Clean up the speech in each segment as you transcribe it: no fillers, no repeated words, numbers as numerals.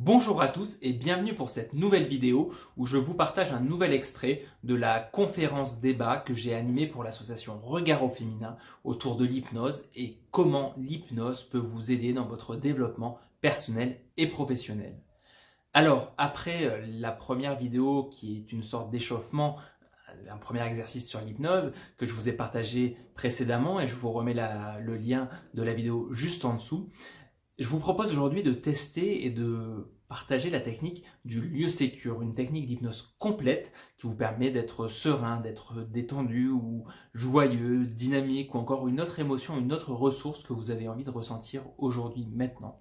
Bonjour à tous et bienvenue pour cette nouvelle vidéo où je vous partage un nouvel extrait de la conférence débat que j'ai animée pour l'association Regard au féminin autour de l'hypnose et comment l'hypnose peut vous aider dans votre développement personnel et professionnel. Alors, après la première vidéo qui est une sorte d'échauffement, un premier exercice sur l'hypnose que je vous ai partagé précédemment et je vous remets le lien de la vidéo juste en dessous, je vous propose aujourd'hui de tester et de partager la technique du lieu sécure, une technique d'hypnose complète qui vous permet d'être serein, d'être détendu ou joyeux, dynamique ou encore une autre émotion, une autre ressource que vous avez envie de ressentir aujourd'hui, maintenant.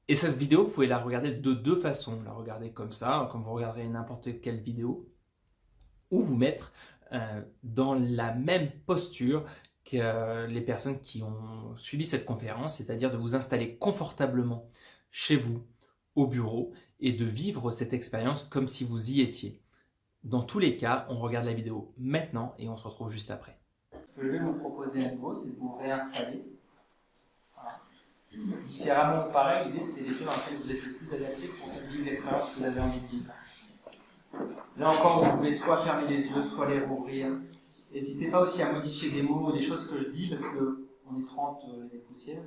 Et cette vidéo, vous pouvez la regarder de deux façons. La regarder comme ça, comme vous regarderez n'importe quelle vidéo, ou vous mettre dans la même posture que les personnes qui ont suivi cette conférence, c'est-à-dire de vous installer confortablement chez vous, au bureau, et de vivre cette expérience comme si vous y étiez. Dans tous les cas, on regarde la vidéo maintenant et on se retrouve juste après. Ce que je vais vous proposer à nouveau, c'est de vous réinstaller. Voilà. Différemment ou pareil, l'idée c'est l'effet dans lequel vous êtes le plus adapté pour vivre l'expérience que vous avez envie de vivre. Là encore, vous pouvez soit fermer les yeux, soit les rouvrir. N'hésitez pas aussi à modifier des mots ou des choses que je dis, parce qu'on est 30 des poussières,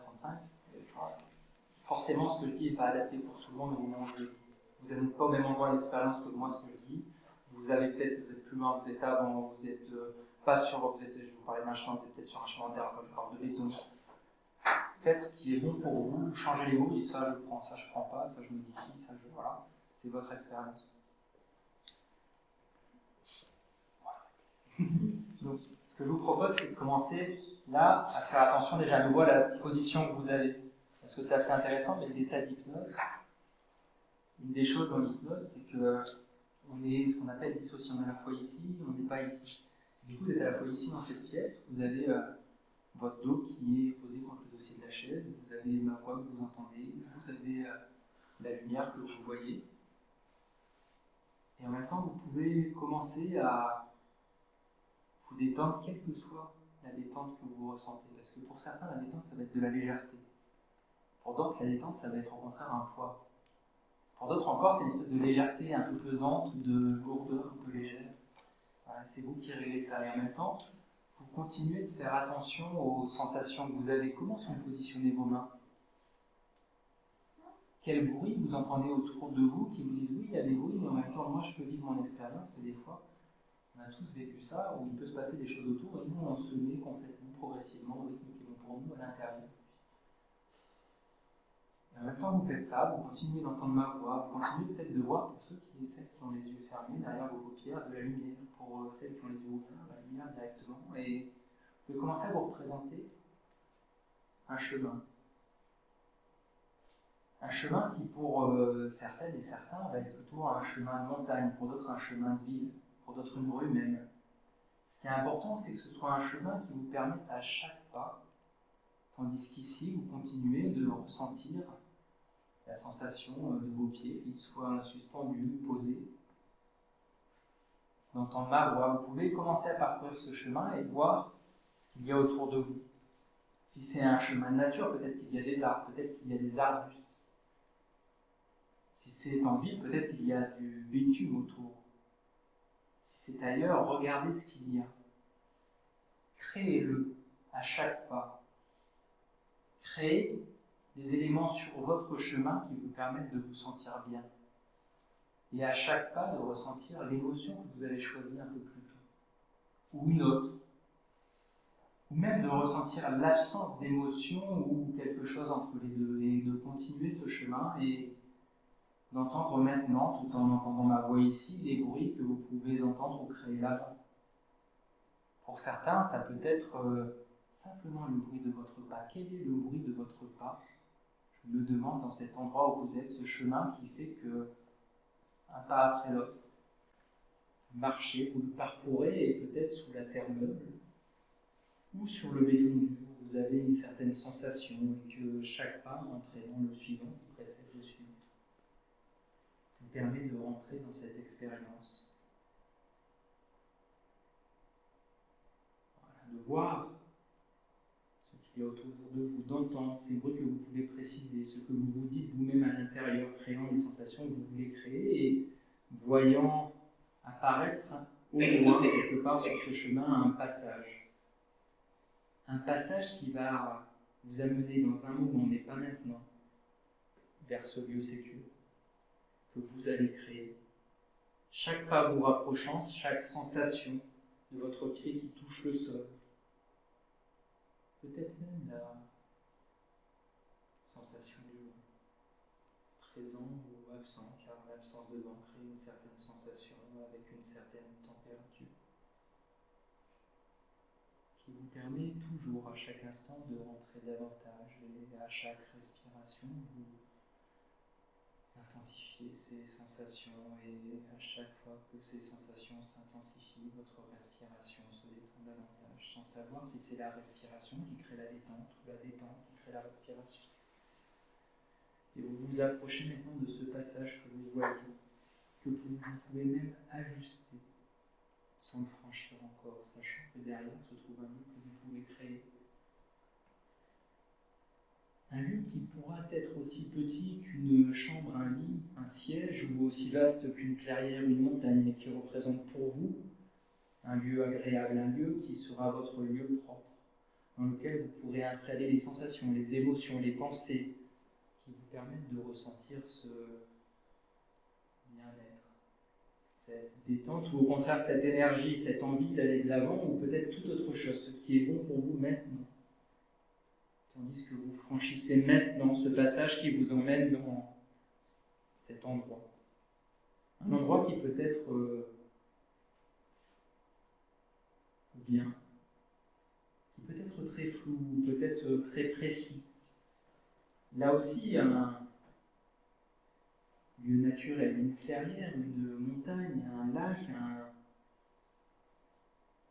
35. Forcément, ce que je dis n'est pas adapté pour tout le monde. Vous n'êtes pas au même endroit d'expérience que moi, ce que je dis. Vous êtes plus loin, vous êtes avant, vous êtes pas sur, je vous parlais d'un chemin, vous êtes peut-être sur un chemin terre, je parle de béton. Faites ce qui est bon pour vous, changez les mots, dites ça je prends, ça je prends pas, ça je modifie, ça je. Voilà, c'est votre expérience. Voilà. Donc, ce que je vous propose, c'est de commencer là à faire attention déjà à nouveau à la position que vous avez. Parce que c'est assez intéressant, mais l'état d'hypnose, une des choses dans l'hypnose, c'est que on est ce qu'on appelle dissocié. On est à la fois ici, on n'est pas ici. Du coup, vous êtes à la fois ici dans cette pièce, vous avez votre dos qui est posé contre le dossier de la chaise, vous avez ma voix que vous entendez, vous avez la lumière que vous voyez. Et en même temps, vous pouvez commencer à vous détendre, quelle que soit la détente que vous ressentez. Parce que pour certains, la détente, ça va être de la légèreté. Pour d'autres, la détente, ça va être au contraire un poids. Pour d'autres encore, c'est une espèce de légèreté un peu pesante ou de lourdeur un peu légère. Voilà, c'est vous qui réglez ça. Et en même temps, vous continuez de faire attention aux sensations que vous avez. Comment sont positionnées vos mains? Quel bruit vous entendez autour de vous qui vous disent oui, il y a des bruits, mais en même temps, moi, je peux vivre mon expérience. Et des fois, on a tous vécu ça, où il peut se passer des choses autour, et nous, on se met complètement, progressivement, au rythme qui est bon pour nous, à l'intérieur. Et en même temps, vous faites ça, vous continuez d'entendre ma voix, vous continuez peut-être de voir, pour ceux celles qui ont les yeux fermés, derrière vos paupières, de la lumière. Pour celles qui ont les yeux ouverts, la lumière directement. Et vous pouvez commencer à vous représenter un chemin. Un chemin qui, pour certaines et certains, va être plutôt un chemin de montagne, pour d'autres un chemin de ville, pour d'autres une rue même. Ce qui est important, c'est que ce soit un chemin qui vous permette à chaque pas, tandis qu'ici, vous continuez de ressentir la sensation de vos pieds, qu'ils soient suspendus, posés, d'entendre ma voix. Vous pouvez commencer à parcourir ce chemin et voir ce qu'il y a autour de vous. Si c'est un chemin de nature, peut-être qu'il y a des arbres, peut-être qu'il y a des arbustes. Si c'est en ville, peut-être qu'il y a du bitume autour. Si c'est ailleurs, regardez ce qu'il y a. Créez-le à chaque pas. Créez des éléments sur votre chemin qui vous permettent de vous sentir bien. Et à chaque pas, de ressentir l'émotion que vous avez choisie un peu plus tôt. Ou une autre. Ou même de ressentir l'absence d'émotion ou quelque chose entre les deux. Et de continuer ce chemin et d'entendre maintenant, tout en entendant ma voix ici, les bruits que vous pouvez entendre ou créer là-bas. Pour certains, ça peut être simplement le bruit de votre pas. Quel est le bruit de votre pas? Je me demande dans cet endroit où vous êtes, ce chemin qui fait que, un pas après l'autre, vous marchez, vous le parcourez et peut-être sous la terre meuble ou sur le béton dur, vous avez une certaine sensation et que chaque pas, entraînant le suivant, qui précède le suivant, vous permet de rentrer dans cette expérience. Voilà, de voir ce qu'il qu'il y a autour de vous, d'entendre ces bruits que vous pouvez préciser, ce que vous vous dites vous-même à l'intérieur, créant les sensations que vous voulez créer et voyant apparaître au loin, quelque part sur ce chemin, un passage. Un passage qui va vous amener dans un moment, mais pas maintenant, vers ce lieu sécure que vous allez créer. Chaque pas vous rapprochant, chaque sensation de votre pied qui touche le sol. Peut-être même la sensation du vent, présent ou absent, car l'absence de vent crée une certaine sensation avec une certaine température, qui vous permet toujours, à chaque instant, de rentrer davantage, et à chaque respiration, vous intensifiez ces sensations, et à chaque fois que ces sensations s'intensifient, votre respiration se détend davantage, sans savoir si c'est la respiration qui crée la détente ou la détente qui crée la respiration. Et vous vous approchez maintenant de ce passage que vous voyez, que vous pouvez même ajuster sans le franchir encore, sachant que derrière se trouve un lieu que vous pouvez créer. Un lieu qui pourra être aussi petit qu'une chambre, un lit, un siège, ou aussi vaste qu'une clairière, une montagne, mais qui représente pour vous un lieu agréable, un lieu qui sera votre lieu propre, dans lequel vous pourrez installer les sensations, les émotions, les pensées, qui vous permettent de ressentir ce bien-être, cette détente, ou au contraire cette énergie, cette envie d'aller de l'avant, ou peut-être toute autre chose, ce qui est bon pour vous maintenant. Tandis que vous franchissez maintenant ce passage qui vous emmène dans cet endroit. Un endroit qui peut être bien, qui peut être très flou, peut-être très précis. Là aussi, un lieu naturel, une clairière, une montagne, un lac,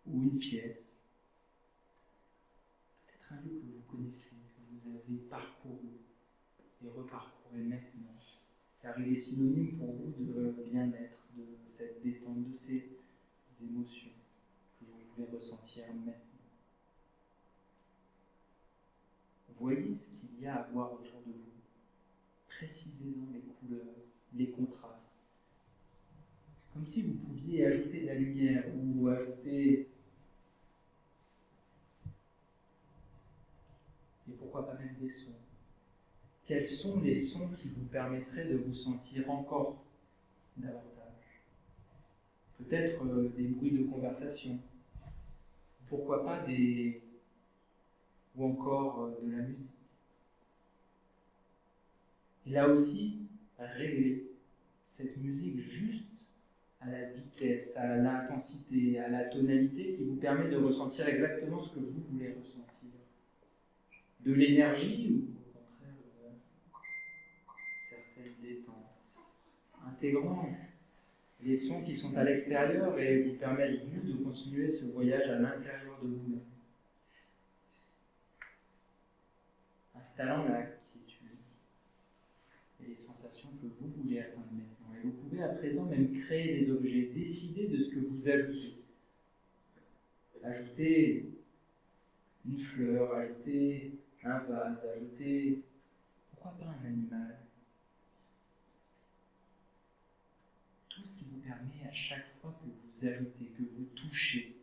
ou une pièce. Peut-être un lieu que vous connaissez, que vous avez parcouru et reparcouru maintenant, car il est synonyme pour vous de bien-être, de cette détente, de ces émotions que vous voulez ressentir maintenant. Voyez ce qu'il y a à voir autour de vous. Précisez-en les couleurs, les contrastes. Comme si vous pouviez ajouter de la lumière ou ajouter, et pourquoi pas même des sons. Quels sont les sons qui vous permettraient de vous sentir encore davantage? Peut-être des bruits de conversation. Pourquoi pas ou encore de la musique. Et là aussi, régler cette musique juste à la vitesse, à l'intensité, à la tonalité qui vous permet de ressentir exactement ce que vous voulez ressentir. De l'énergie ou au contraire certaines détentes. Intégrant les sons qui sont à l'extérieur et vous permettent vous de continuer ce voyage à l'intérieur de vous-même. Installant la quiétude et les sensations que vous voulez atteindre maintenant. Et vous pouvez à présent même créer des objets, décider de ce que vous ajoutez. Ajouter une fleur, ajouter un vase, ajouter, pourquoi pas un animal. Tout ce qui vous permet à chaque fois que vous ajoutez, que vous touchez,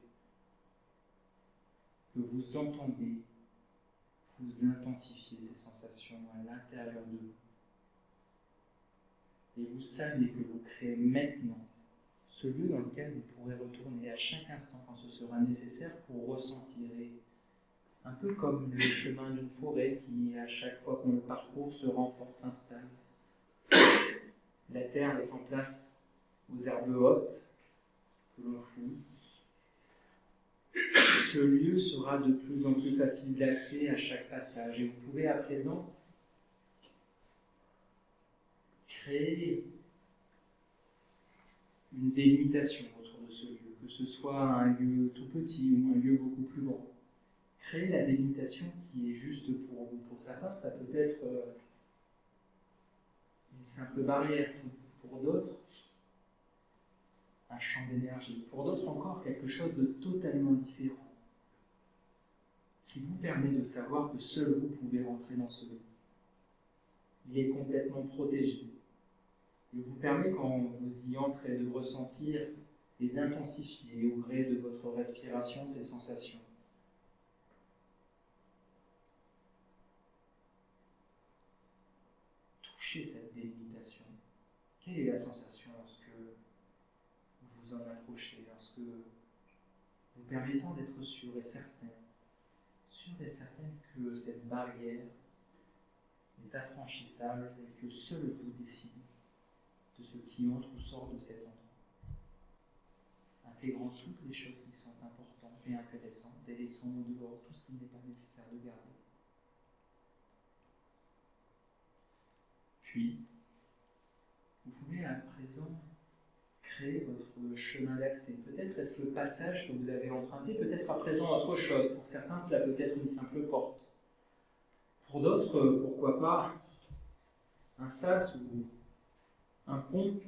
que vous entendez, vous intensifiez ces sensations à l'intérieur de vous. Et vous savez que vous créez maintenant ce lieu dans lequel vous pourrez retourner à chaque instant quand ce sera nécessaire pour ressentir. Et un peu comme le chemin d'une forêt qui, à chaque fois qu'on le parcourt, se renforce, s'installe. La terre laisse en place aux herbes hautes que l'on fouille. Ce lieu sera de plus en plus facile d'accès à chaque passage. Et vous pouvez à présent créer une délimitation autour de ce lieu, que ce soit un lieu tout petit ou un lieu beaucoup plus grand. Créer la délimitation qui est juste pour vous. Pour certains, ça peut être une simple barrière. Pour d'autres, un champ d'énergie. Pour d'autres encore, quelque chose de totalement différent, qui vous permet de savoir que seul vous pouvez rentrer dans ce lieu. Il est complètement protégé. Il vous permet, quand vous y entrez, de ressentir et d'intensifier au gré de votre respiration ces sensations. Touchez cette délimitation. Quelle est la sensation lorsque vous vous en approchez, lorsque vous permettant d'être sûr et certaine que cette barrière est affranchissable et que seul vous décidez de ce qui entre ou sort de cet endroit. Intégrant toutes les choses qui sont importantes et intéressantes et laissant au dehors tout ce qui n'est pas nécessaire de garder. Puis, vous pouvez à présent créer votre chemin d'accès. Peut-être est-ce le passage que vous avez emprunté, peut-être à présent autre chose. Pour certains, cela peut être une simple porte. Pour d'autres, pourquoi pas un sas ou un pont.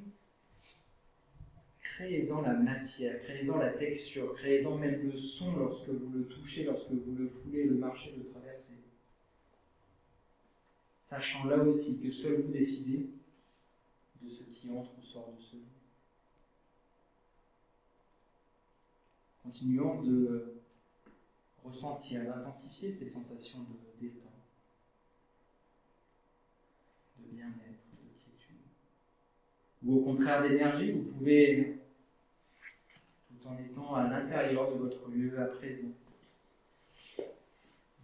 Créez-en la matière, créez-en la texture, créez-en même le son lorsque vous le touchez, lorsque vous le foulez, le marchez, le traversez. Sachant là aussi que seul vous décidez de ce qui entre ou sort de ce lieu. Continuons de ressentir, d'intensifier ces sensations de détente, de bien-être, de quiétude. Ou au contraire d'énergie, vous pouvez, tout en étant à l'intérieur de votre lieu à présent,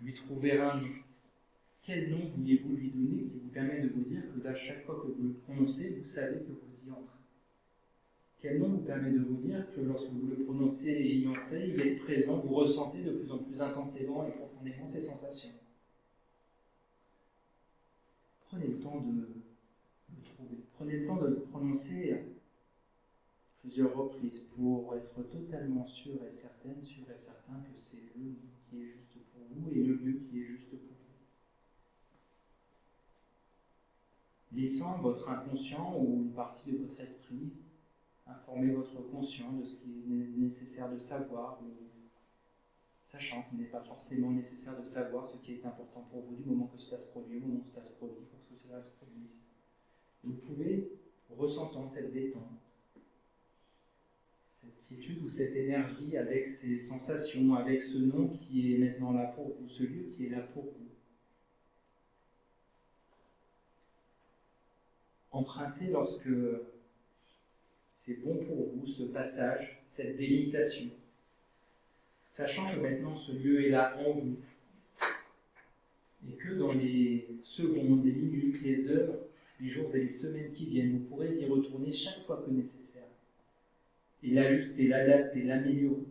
lui trouver un nom. Quel nom voulez-vous lui donner qui vous permet de vous dire que là, chaque fois que vous le prononcez, vous savez que vous y entrez? Quel nom vous permet de vous dire que lorsque vous le prononcez et y entrez, il est présent, vous ressentez de plus en plus intensément et profondément ces sensations? Prenez le temps de le trouver. Prenez le temps de le prononcer plusieurs reprises pour être totalement sûr et certain que c'est le nom qui est juste pour vous et le lieu qui est juste pour vous. Laissant votre inconscient ou une partie de votre esprit informer votre conscient de ce qui est nécessaire de savoir, ou sachant qu'il n'est pas forcément nécessaire de savoir ce qui est important pour vous du moment que cela se produit, au moment où cela se produit, pour que cela se produise. Vous pouvez, ressentant cette détente, cette quiétude ou cette énergie avec ces sensations, avec ce nom qui est maintenant là pour vous, ce lieu qui est là pour vous, empruntez lorsque c'est bon pour vous, ce passage, cette délimitation, sachant que maintenant ce lieu est là en vous, et que dans les secondes, les minutes, les heures, les jours et les semaines qui viennent, vous pourrez y retourner chaque fois que nécessaire, et l'ajuster, l'adapter, l'améliorer,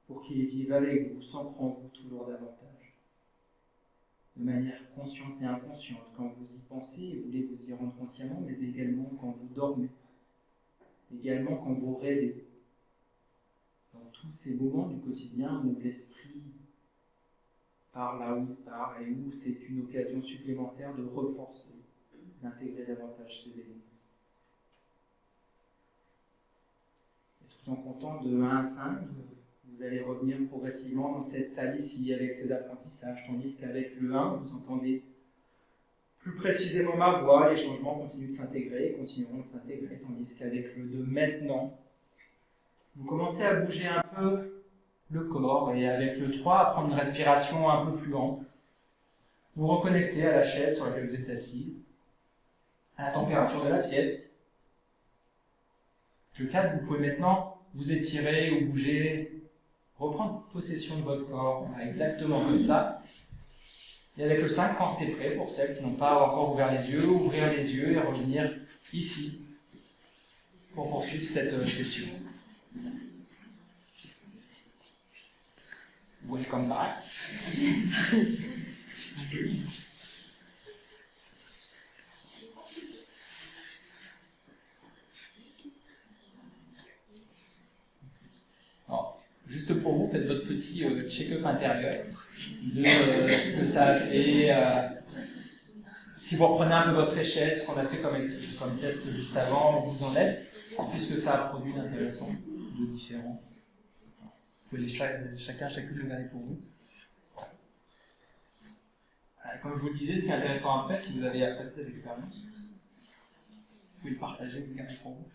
pour qu'il vive avec vous, s'ancrant en vous toujours davantage. De manière consciente et inconsciente, quand vous y pensez et voulez vous y rendre consciemment, mais également quand vous dormez, également quand vous rêvez, dans tous ces moments du quotidien où l'esprit part là où il part et où c'est une occasion supplémentaire de reforcer, d'intégrer davantage ces éléments. Et tout en comptant de 1 à 5, vous allez revenir progressivement dans cette salle ici avec ces apprentissages, tandis qu'avec le 1, vous entendez plus précisément ma voix, les changements continuent de s'intégrer, continueront de s'intégrer, tandis qu'avec le 2, maintenant, vous commencez à bouger un peu le corps et avec le 3, à prendre une respiration un peu plus ample. Vous reconnectez à la chaise sur laquelle vous êtes assis, à la température de la pièce. Le 4, vous pouvez maintenant vous étirer ou bouger, reprendre possession de votre corps, exactement comme ça. Et avec le 5, quand c'est prêt, pour celles qui n'ont pas encore ouvert les yeux, ouvrir les yeux et revenir ici pour poursuivre cette session. Welcome back. Juste pour vous, faites votre petit check-up intérieur de ce que ça a fait. Si vous reprenez un peu votre échelle, ce qu'on a fait comme test juste avant, où vous en êtes, et puis ce que ça a produit d'intéressant, de différent. pouvez chacune le garder pour vous. Comme je vous le disais, ce qui est intéressant après, si vous avez apprécié cette expérience, vous pouvez le partager, vous le garder pour vous.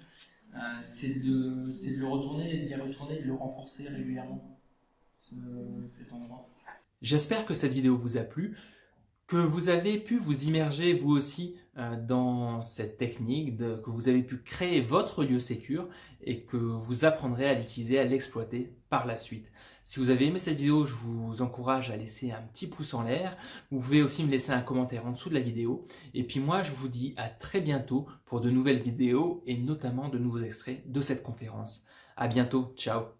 C'est de le retourner, d'y retourner, de le renforcer régulièrement, cet endroit. J'espère que cette vidéo vous a plu, que vous avez pu vous immerger vous aussi dans cette technique, que vous avez pu créer votre lieu sécure et que vous apprendrez à l'utiliser, à l'exploiter par la suite. Si vous avez aimé cette vidéo, je vous encourage à laisser un petit pouce en l'air. Vous pouvez aussi me laisser un commentaire en dessous de la vidéo. Et puis moi, je vous dis à très bientôt pour de nouvelles vidéos et notamment de nouveaux extraits de cette conférence. À bientôt, ciao!